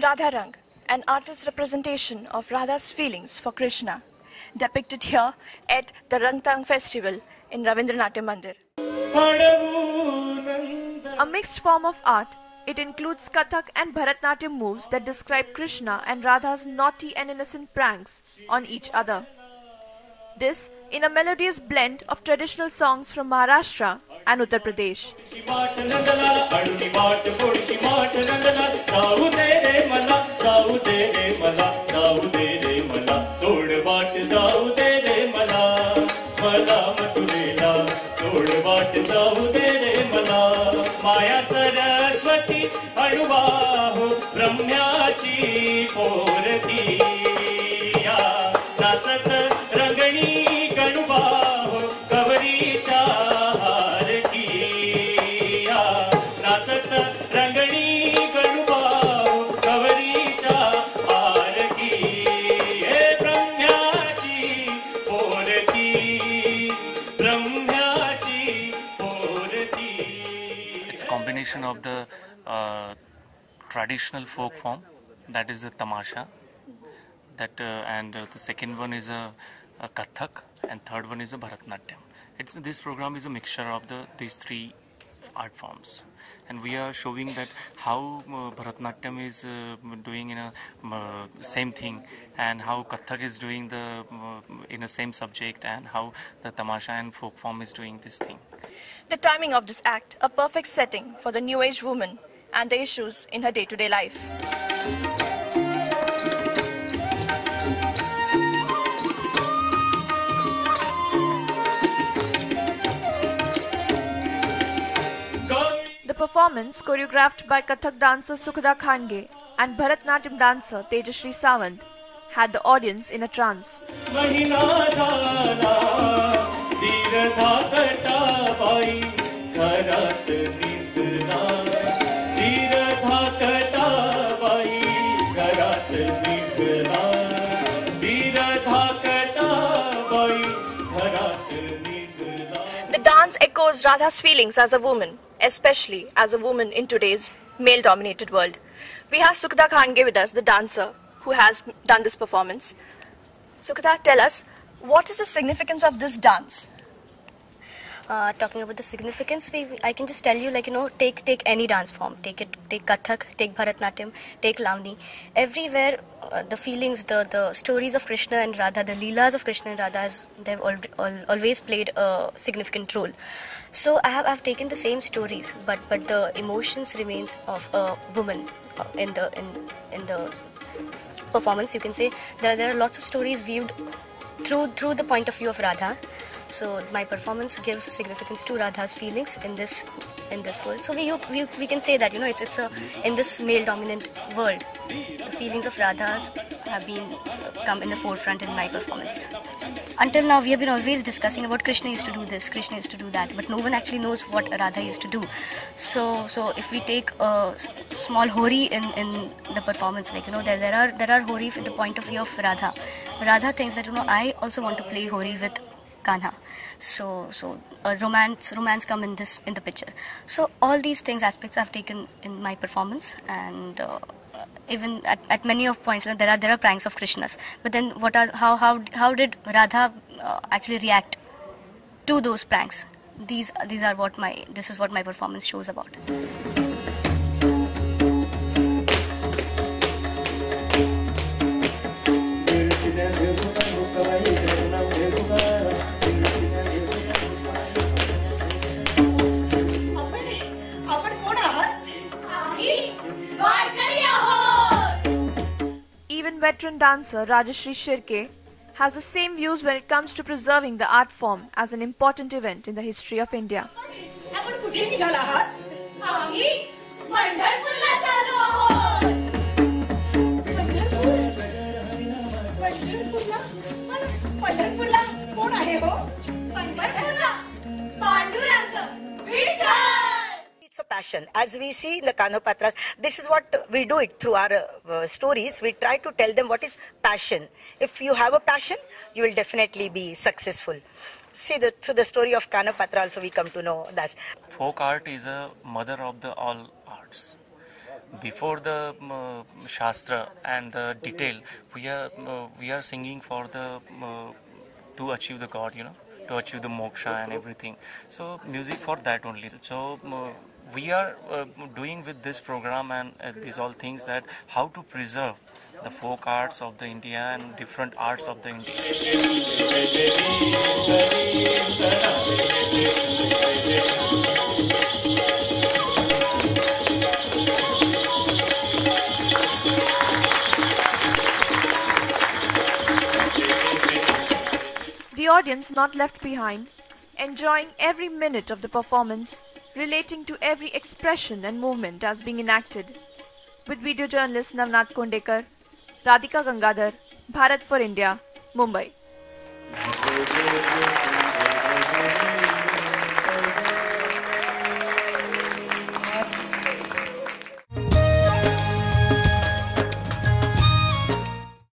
Radharang, an artist's representation of Radha's feelings for Krishna, depicted here at the Rangtang Festival in Ravindranatya Mandir. A mixed form of art, it includes Kathak and Bharatnatyam moves that describe Krishna and Radha's naughty and innocent pranks on each other. This in a melodious blend of traditional songs from Maharashtra and Uttar Pradesh. माया सरस्वती अणुबाहु ब्रह्म्याची पोरती नाचत रंगणी गणुबाहु गौरीच्या हारती नाचत रंगणी गणुबाहु गौरीच्या हारती हे ब्रह्म्याची पोरती ब्रह्म्याची पोरती. It's a combination of the traditional folk form, that is the tamasha, and the second one is a Kathak, and third one is a Bharatnatyam. This program is a mixture of these three art forms, and we are showing that how Bharatnatyam is doing in a same thing, and how Kathak is doing in a same subject, and how the tamasha and folk form is doing this thing. The timing of this act, a perfect setting for the new age woman and the issues in her day-to-day life. The performance, choreographed by Kathak dancer Sukhda Khange and Bharatnatyam dancer Tejashri Sawant, had the audience in a trance. The dance echoes Radha's feelings as a woman, especially as a woman in today's male-dominated world. We have Sukhda Khange with us, the dancer who has done this performance. Sukhda, tell us, what is the significance of this dance? Talking about the significance, I can just tell you, take any dance form, take Kathak, take Bharatnatyam, take Lavani. Everywhere, the feelings, the stories of Krishna and Radha, the leelas of Krishna and Radha, they've always played a significant role. So I've taken the same stories, but the emotions remains of a woman in the performance. You can say there are lots of stories viewed through the point of view of Radha. So my performance gives significance to Radha's feelings in this world. So we can say that it's in this male-dominant world, the feelings of Radha's have come in the forefront in my performance. Until now, we have been always discussing about Krishna used to do this, Krishna used to do that, but no one actually knows what Radha used to do. So if we take a small hori in the performance, there are hori from the point of view of Radha. Radha thinks that I also want to play hori with Kanha. So romance come in the picture. So all these aspects I've taken in my performance, and even at many of points there are pranks of Krishna's. But then how did Radha actually react to those pranks? This is what my performance shows about. Even veteran dancer Rajashri Shirke has the same views when it comes to preserving the art form as an important event in the history of India. It's a passion. As we see in the Kanopatras, this is what we do it through our stories. We try to tell them what is passion. If you have a passion, you will definitely be successful. See, through the story of Kanopatra also we come to know that. Folk art is a mother of all arts. before the Shastra and the detail, we are singing for the to achieve the God, to achieve the moksha and everything. So music for that only. So we are doing with this program and these all things that how to preserve the folk arts of the India and different arts of the India. The audience not left behind, enjoying every minute of the performance, relating to every expression and movement as being enacted. With video journalist Navnath Kondekar, Radhika Gangadhar, Bharat for India, Mumbai.